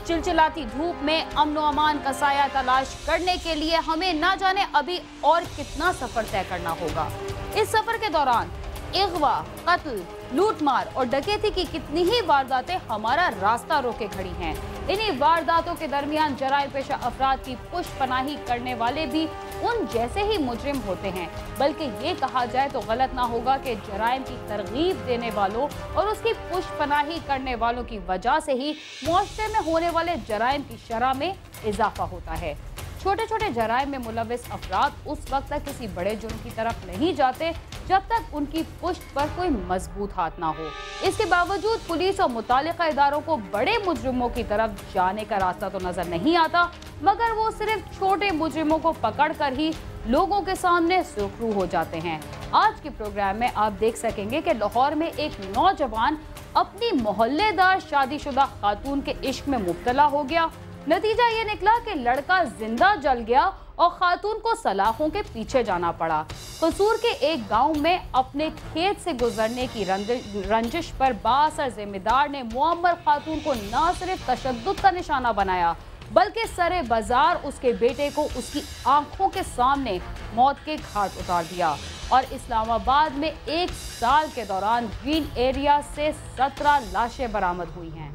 चिलचिलाती धूप में अमन व अमान का साया तलाश करने के लिए हमें ना जाने अभी और कितना सफर तय करना होगा। इस सफर के दौरान अगवा, कत्ल, लूटमार और डकैती की कितनी ही वारदातें हमारा रास्ता रोके खड़ी हैं। इन्हीं वारदातों के दरमियान जराइम पेशा अफराद की पुष्पनाही करने वाले भी उन जैसे ही मुजरिम होते हैं। बल्कि ये कहा जाए तो गलत ना होगा कि जराइम की तरगीब देने वालों और उसकी पुष्पनाही करने वालों की वजह से ही मुआशरे में होने वाले जराइम की शरह में इजाफा होता है। छोटे छोटे जराइम में मुलविस अफराद उस वक्त तक किसी बड़े जुर्म की तरफ नहीं जाते जब तक उनकी पुष्ट पर कोई मजबूत हाथ ना हो। इसके बावजूद पुलिस और मुतालिका इदारों को बड़े मुजरिमों की तरफ जाने का रास्ता तो नजर नहीं आता, मगर वो सिर्फ छोटे मुजरिमों को पकड़कर ही लोगों के सामने सुर्खरू हो जाते हैं। आज के प्रोग्राम में आप देख सकेंगे कि लाहौर में एक नौजवान अपनी मोहल्लेदार शादीशुदा खातून के इश्क में मुब्तला हो गया। नतीजा ये निकला कि लड़का जिंदा जल गया और खातून को सलाखों के पीछे जाना पड़ा। कसूर के एक गांव में अपने खेत से गुजरने की रंजिश पर बाअसर जिम्मेदार ने मुअम्मर खातून को न सिर्फ तशद्दुद का निशाना बनाया बल्कि सरे बाजार उसके बेटे को उसकी आंखों के सामने मौत के घाट उतार दिया। और इस्लामाबाद में एक साल के दौरान ग्रीन एरिया से 17 लाशें बरामद हुई हैं।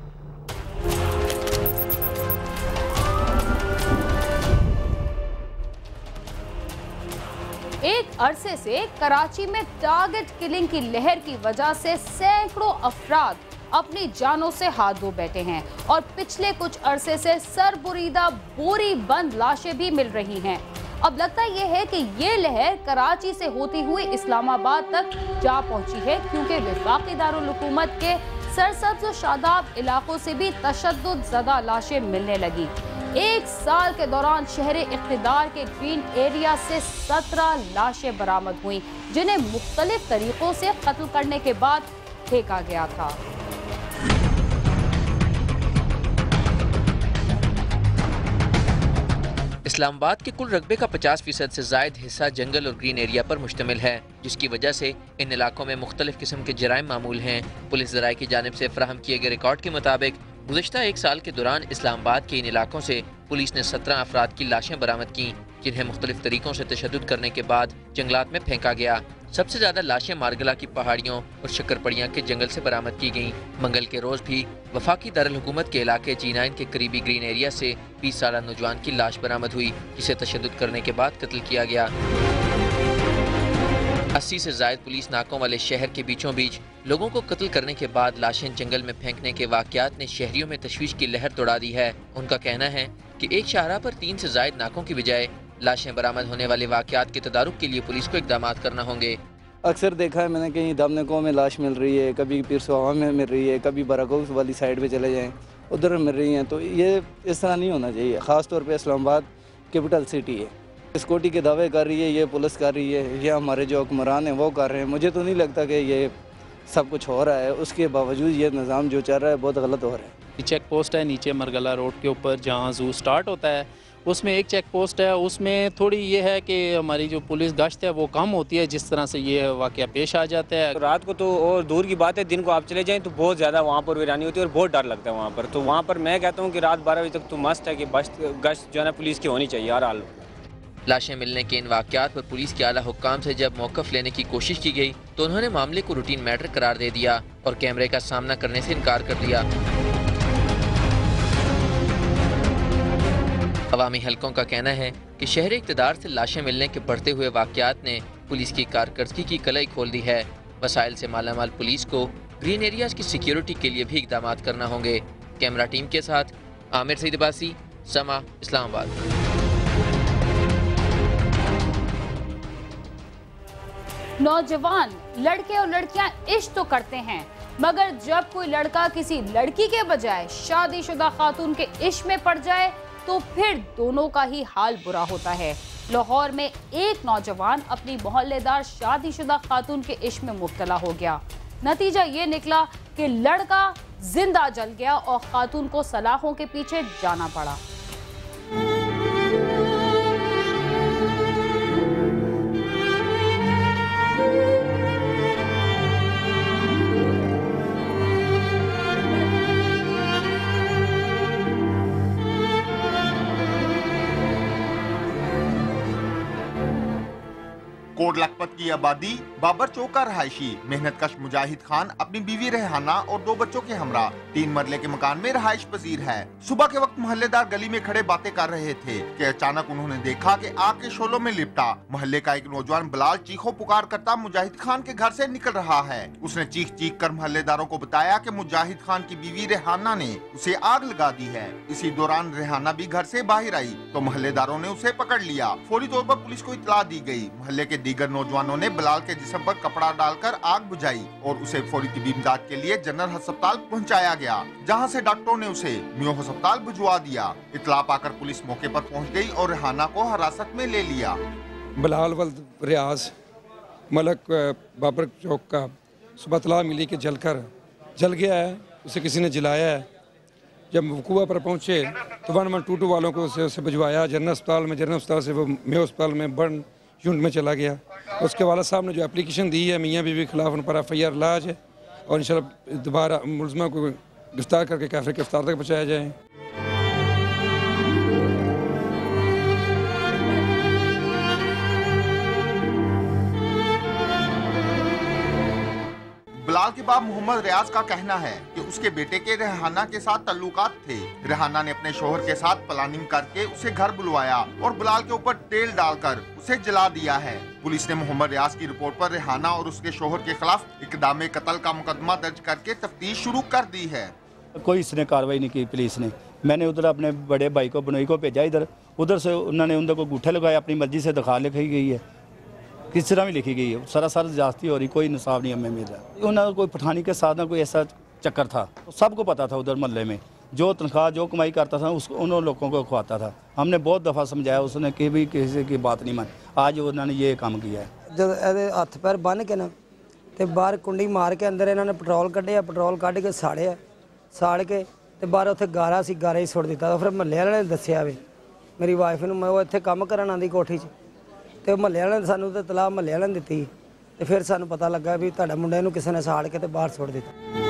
एक अरसे से कराची में टारगेट किलिंग की लहर की वजह से सैकड़ों अफराद अपनी जानों से हाथ धो बैठे हैं और पिछले कुछ अरसे से सरबुरीदा बोरी बंद लाशें भी मिल रही हैं। अब लगता यह है कि ये लहर कराची से होती हुई इस्लामाबाद तक जा पहुंची है, क्योंकि वफाकी दारुल हुकूमत के सरसब्ज और शादाब इलाकों से भी तशद्दुद ज़दा लाशें मिलने लगी। एक साल के दौरान शहर इक़्तिदार के ग्रीन एरिया से 17 लाशें बरामद हुई, जिन्हें मुख्तलिफ तरीकों से कत्ल करने के बाद फेंका गया था। इस्लामाबाद के कुल रकबे का 50% से ज़ायद हिस्सा जंगल और ग्रीन एरिया पर मुश्तमिल है, जिसकी वजह से इन इलाकों में मुख्तलिफ किस्म के जराइम मामूल हैं। पुलिस ज़राए की जानिब से फराहम किए गए रिकॉर्ड के मुताबिक गुज़िश्ता एक साल के दौरान इस्लामाबाद के इन इलाकों से पुलिस ने 17 अफराद की लाशें बरामद की, जिन्हें मुख्तलिफ तरीकों से तशद्दुद करने के बाद जंगलात में फेंका गया। सबसे ज्यादा लाशें मारगला की पहाड़ियों और शक्करपड़ियाँ के जंगल से बरामद की गईं। मंगल के रोज भी वफाकी दारुल हुकूमत के इलाके G9 के करीबी ग्रीन एरिया से 20 साला नौजवान की लाश बरामद हुई, जिसे तशद्दुद करने के बाद कत्ल किया गया। 80 से ज़ायद पुलिस नाकों वाले शहर के बीचों बीच लोगों को कत्ल करने के बाद लाशें जंगल में फेंकने के वाक़यात ने शहरियों में तशवीश की लहर दौड़ा दी है। उनका कहना है कि एक शाहराह पर 3 से ज़ायद नाकों की बजाय लाशें बरामद होने वाले वाक़यात के तदारुक के लिए पुलिस को इक़दाम करना होंगे। अक्सर देखा है मैंने, कहीं दामनकों में लाश मिल रही है, कभी पीरसवावा में मिल रही है, कभी बरागोस वाली साइड पे चले जाएं उधर मिल रही हैं। तो ये इस तरह नहीं होना चाहिए। ख़ास तौर पे इस्लामाबाद कैपिटल सिटी है, सिक्योरिटी के दावे कर रही है, ये पुलिस कर रही है, ये हमारे जो हुक्मरान हैं वो कर रहे हैं। मुझे तो नहीं लगता कि ये सब कुछ हो रहा है, उसके बावजूद ये निज़ाम जो चल रहा है बहुत गलत हो रहा है। चेक पोस्ट है नीचे मरगला रोड के ऊपर जहाँ जू स्टार्ट होता है, उसमें एक चेक पोस्ट है। उसमें थोड़ी ये है कि हमारी जो पुलिस गश्त है वो कम होती है, जिस तरह से ये वाक़या पेश आ जाता है। रात को तो और दूर की बात है, दिन को आप चले जाएं तो बहुत ज़्यादा वहाँ पर वीरानी होती है और बहुत डर लगता है वहाँ पर। तो वहाँ पर मैं कहता हूँ कि रात 12 बजे तक तो मस्त है कि गश्त जो है ना पुलिस की होनी चाहिए हर हाल। लाशें मिलने के इन वाक़यात पर पुलिस के आला हुक्काम से जब मौक़िफ़ लेने की कोशिश की गई तो उन्होंने मामले को रूटीन मैटर करार दे दिया और कैमरे का सामना करने से इनकार कर दिया। अवामी हलकों का कहना है कि शहर इक़्तिदार से लाशें मिलने के बढ़ते हुए वाक़यात ने पुलिस की कारकर्दगी की कलाई खोल दी है। वसाइल से मालामाल पुलिस को ग्रीन एरियाज की सिक्योरिटी के लिए भी इक़दाम करना होंगे। कैमरा टीम के साथ आमिर सईद अब्बासी, समा, इस्लामाबाद। नौजवान लड़के और लड़कियां इश्क तो करते हैं, मगर जब कोई लड़का किसी लड़की के बजाय शादीशुदा खातून के इश्क में पड़ जाए तो फिर दोनों का ही हाल बुरा होता है। लाहौर में एक नौजवान अपनी मोहल्लेदार शादीशुदा खातून के इश्क में मुब्तला हो गया। नतीजा ये निकला कि लड़का जिंदा जल गया और खातून को सलाखों के पीछे जाना पड़ा। कोट लखपत की आबादी बाबर चौक का रहायशी मेहनतकश मुजाहिद खान अपनी बीवी रेहाना और 2 बच्चों के हमरा 3 मरले के मकान में रहायश पजीर है। सुबह के वक्त मोहल्लेदार गली में खड़े बातें कर रहे थे कि अचानक उन्होंने देखा कि आग के शोलों में लिपटा मोहल्ले का एक नौजवान बिलाल चीखों पुकार करता मुजाहिद खान के घर से निकल रहा है। उसने चीख चीख कर मोहल्लेदारों को बताया कि मुजाहिद खान की बीवी रेहाना ने उसे आग लगा दी है। इसी दौरान रेहाना भी घर से बाहर आई तो मोहल्लेदारों ने उसे पकड़ लिया। फौरी तौर पर पुलिस को इत्तला दी गई। मोहल्ले के दीगर नौजवानों ने बिलाल के जिस्म पर कपड़ा डालकर आग बुझाई और उसे फौरी तबीबी इमदाद के लिए जनरल अस्पताल पहुंचाया गया, जहां से डॉक्टरों ने उसे मियो अस्पताल भिजवा दिया। इत्तला पाकर पुलिस मौके पर पहुंच गई और रेहाना को हिरासत में ले लिया। बिलाल वल्द रियाज मलक बाबर चौक का सुबह इत्तला मिली कि जल गया है, उसे किसी ने जलाया है। जब वकूआ पर पहुंचे तो 112 वालों को उसे भिजवाया जनरल अस्पताल में। जनरल अस्पताल से वो मेयो अस्पताल में बर्न यूनिट में चला गया। उसके वाला साहब ने जो एप्लीकेशन दी है मियाँ बीवी के खिलाफ, उन पर FIR लाज है और इंशाल्लाह दोबारा मुलज़मा को गिरफ्तार करके काफिर गिरफ्तार तक पहुँचाया जाए। बिलाल के बाप मोहम्मद रियाज का कहना है कि उसके बेटे के रेहाना के साथ ताल्लुकात थे। रेहाना ने अपने शोहर के साथ प्लानिंग करके उसे घर बुलवाया और बिलाल के ऊपर तेल डालकर उसे जला दिया है। पुलिस ने मोहम्मद रियाज की रिपोर्ट पर रेहाना और उसके शोहर के खिलाफ इक़दाम कत्ल का मुकदमा दर्ज करके तफ्तीश शुरू कर दी है। कोई इसने कार्रवाई नहीं की पुलिस ने। मैंने उधर अपने बड़े भाई को बनोई को भेजा, उधर से उन्होंने उन को अंगूठे लगाए, अपनी मर्जी से दिखा लिखाई गई है, किस तरह भी लिखी गई है। सरासर जास्ती हो रही, कोई इंसाफ नहीं हमें मिल रहा। उन्होंने कोई पठानी के साथ ना कोई ऐसा चक्कर था, सबको पता था। उधर मोहल्ले में जो तनख्वाह जो कमाई करता था उसको उन लोगों को खुआता था। हमने बहुत दफ़ा समझाया, उसने कि भी किसी की बात नहीं मान। आज उन्होंने ये काम किया है। जब ये हथ पैर बन के ना तो बाहर कुंडी मार के अंदर इन्होंने पेट्रोल कढ़िया, पेट्रोल कढ़ के साड़ के तो बाहर उत्थे गारा सी, गारा ही सुट दिता। फिर महल्ले वाले ने दसिया भी मेरी वाइफ ने, मैं इत्थे काम करन आंदी कोठी 'च, तो महल्ले वाले ने सानू तो तलाह महल्ले वाले ने दी। तो फिर सानू पता लगा भी तुहाडे मुंडे नूं किसी ने साड़ के तो बाहर सुट दिता।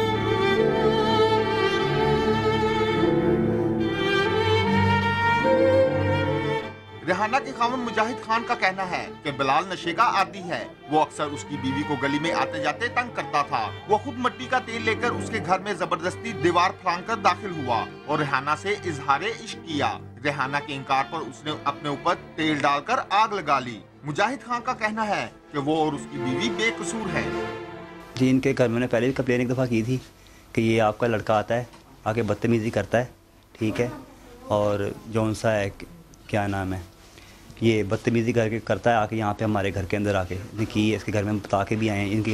रेहाना के खामन मुजाहिद खान का कहना है कि बिलाल नशे का आदी है। वो अक्सर उसकी बीवी को गली में आते जाते तंग करता था। वो खुद मिट्टी का तेल लेकर उसके घर में जबरदस्ती दीवार फांगकर दाखिल हुआ और रेहाना से इजहारे इश्क किया। रेहाना के इनकार पर उसने अपने ऊपर तेल डालकर आग लगा ली। मुजाहिद खान का कहना है कि वो और उसकी बीवी बेकसूर है। जी, इनके घर में पहले भी कंप्लेन एक दफ़ा की थी कि ये आपका लड़का आता है, आके बदतमीजी करता है, ठीक है, और जौन सा है क्या नाम है, ये बदतमीज़ी करके करता है आके यहाँ पे हमारे घर के अंदर आके कि इसके घर में बता के भी आए हैं। इनकी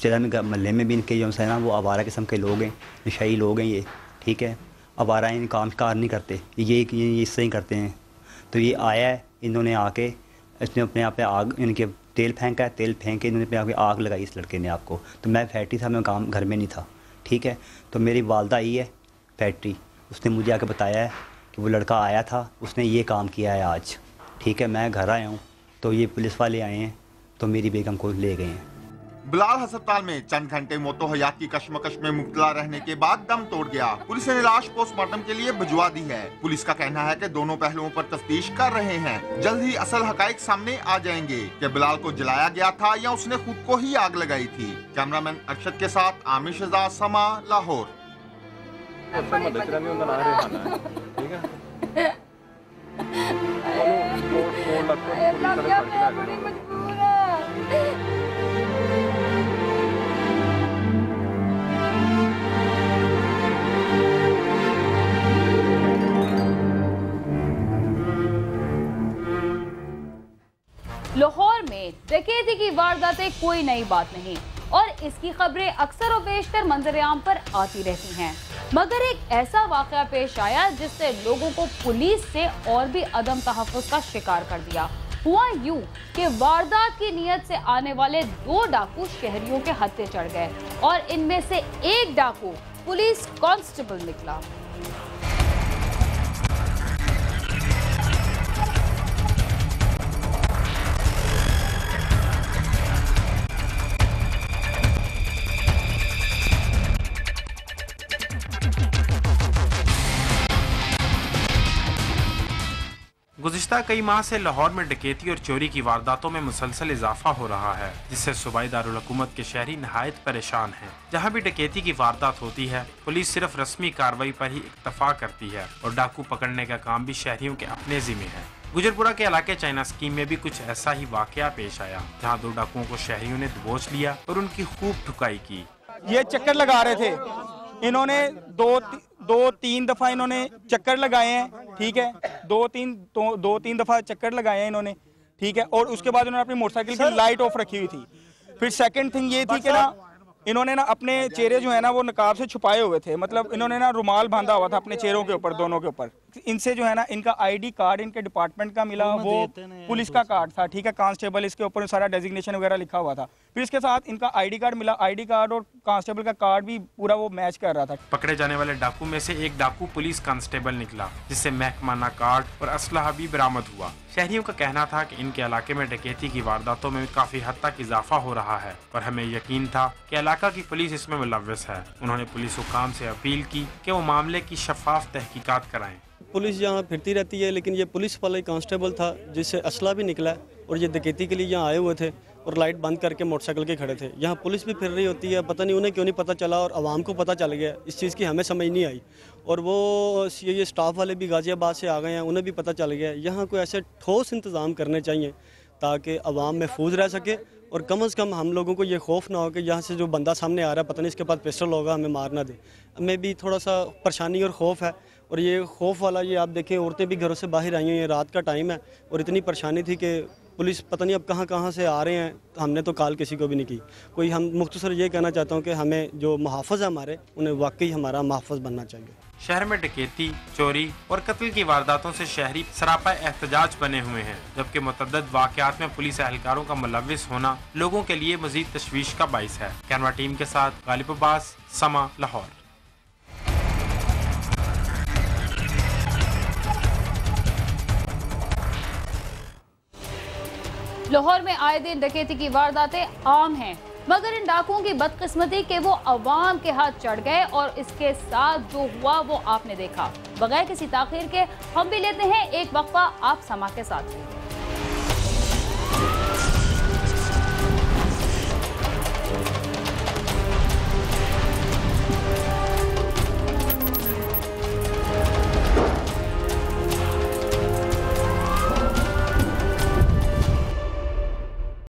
चला में महल्ले में भी इनके जो है ना वो आवारा किस्म के लोग हैं, नशाई लोग हैं ये, ठीक है। आवारा इन काम कार नहीं करते, ये इससे ही करते हैं। तो ये आया है, इन्होंने आके इसने अपने आप पे आग, इनके तेल फेंका है, तेल फेंक के इन्होंने अपने आप आग लगाई इस लड़के ने आपको। तो मैं फैक्ट्री था, मैं काम घर में नहीं था, ठीक है। तो मेरी वालदा आई है फैक्ट्री, उसने मुझे आके बताया है कि वो लड़का आया था, उसने ये काम किया है आज, ठीक है। मैं घर आया हूँ तो ये पुलिस वाले आए हैं तो मेरी बेगम को ले गए हैं। बिलाल अस्पताल में चंद घंटे मौतो हयात की कश्मकश में मुब्तला रहने के बाद दम तोड़ गया। पुलिस ने लाश पोस्टमार्टम के लिए भिजवा दी है। पुलिस का कहना है कि दोनों पहलुओं पर तफ्तीश कर रहे हैं। जल्द ही असल हकाइक सामने आ जाएंगे कि बिलाल को जलाया गया था या उसने खुद को ही आग लगाई थी। कैमरामैन अरशद के साथ आमिर शहजाद, समा, लाहौर। लाहौर में डकैती की वारदातें कोई नई बात नहीं और इसकी खबरें अक्सर और बेशतर मंजरेआम पर आती रहती हैं, मगर एक ऐसा वाकया पेश आया जिससे लोगों को पुलिस से और भी अदम तहफ़्फ़ुज़ का शिकार कर दिया। हुआ यूं कि वारदात की नीयत से आने वाले 2 डाकू शहरियों के हत्थे चढ़ गए और इनमें से एक डाकू पुलिस कांस्टेबल निकला। गुज़िश्ता गुज़िश्ता कई माह से लाहौर में डकैती और चोरी की वारदातों में मुसलसल इजाफा हो रहा है, जिससे सूबाई दारुल हुकूमत के शहरी नहायत परेशान हैं। जहाँ भी डकैती की वारदात होती है, पुलिस सिर्फ रस्मी कार्रवाई पर ही इक्तफा करती है और डाकू पकड़ने का काम भी शहरियों के अपने जिम्मे है। गुजरपुरा के इलाके चाइना स्कीम में भी कुछ ऐसा ही वाकया पेश आया, जहाँ 2 डाकुओं को शहरियों ने दबोच लिया और उनकी खूब ठुकाई की। ये चक्कर लगा रहे थे, इन्होंने दो तीन दफा इन्होंने चक्कर लगाए हैं, ठीक है, दो तीन दफा चक्कर लगाए हैं इन्होंने, ठीक है। और उसके बाद इन्होंने अपनी मोटरसाइकिल की लाइट ऑफ रखी हुई थी। फिर सेकंड थिंग ये थी कि ना इन्होंने ना अपने चेहरे जो है ना वो नकाब से छुपाए हुए थे, मतलब इन्होंने ना रुमाल बांधा हुआ था अपने चेहरों के ऊपर, दोनों के ऊपर। इनसे जो है ना इनका आईडी कार्ड इनके डिपार्टमेंट का मिला, वो पुलिस का कार्ड था, ठीक है, कांस्टेबल, इसके ऊपर सारा डेजिग्नेशन वगैरह लिखा हुआ था। फिर इसके साथ इनका आईडी कार्ड मिला, आईडी कार्ड और कांस्टेबल का कार्ड भी पूरा वो मैच कर रहा था। पकड़े जाने वाले डाकू में से एक डाकू पुलिस कांस्टेबल निकला, जिससे महकमाना कार्ड और असलहा भी बरामद हुआ। शहरियों का कहना था कि इनके इलाके में डकैती की वारदातों में काफी हद तक इजाफा हो रहा है और हमें यकीन था कि इलाका की पुलिस इसमें मुलव्वस है। उन्होंने पुलिस हुकाम से अपील की कि वो मामले की शफाफ तहकीकात कराएं। पुलिस यहाँ फिरती रहती है, लेकिन ये पुलिस वाला कांस्टेबल था जिससे असला भी निकला और ये डकैती के लिए यहाँ आए हुए थे और लाइट बंद करके मोटरसाइकिल के खड़े थे। यहाँ पुलिस भी फिर रही होती है, पता नहीं उन्हें क्यों नहीं पता चला और आवाम को पता चल गया। इस चीज़ की हमें समझ नहीं आई और वो ये स्टाफ वाले भी गाज़ियाबाद से आ गए हैं, उन्हें भी पता चल गया। यहाँ कोई ऐसे ठोस इंतज़ाम करने चाहिए ताकि आवाम महफूज रह सके और कम से कम हम लोगों को ये खौफ ना हो कि यहाँ से जो बंदा सामने आ रहा है पता नहीं इसके पास पिस्टल होगा, हमें मार ना दे। हमें भी थोड़ा सा परेशानी और खौफ है और ये खौफ वाला ये आप देखें, औरतें भी घरों से बाहर आई हुई हैं, रात का टाइम है और इतनी परेशानी थी कि पुलिस पता नहीं अब कहाँ से आ रहे हैं। हमने तो कॉल किसी को भी नहीं की। कोई हम मुख्तसर ये कहना चाहता हूँ कि हमें जो मुहाफ़िज़ है हमारे, उन्हें वाकई हमारा मुहाफ़िज़ बनना चाहिए। शहर में डकैती, चोरी और कत्ल की वारदातों से शहरी सरापा एहतजाज बने हुए हैं, जबकि मुतअद्दिद वाक़यात में पुलिस एहलकारों का मुलव्विस होना लोगों के लिए मज़ीद तशवीश का बाइस है। कैनवा टीम के साथ गालिब अब्बास, समा, लाहौर। लाहौर में आए दिन डकैती की वारदातें आम हैं, मगर इन डाकुओं की बदकिस्मती के वो अवाम के हाथ चढ़ गए और इसके साथ जो हुआ वो आपने देखा। बगैर किसी ताखीर के हम भी लेते हैं एक वक्फा, आप समा के साथ।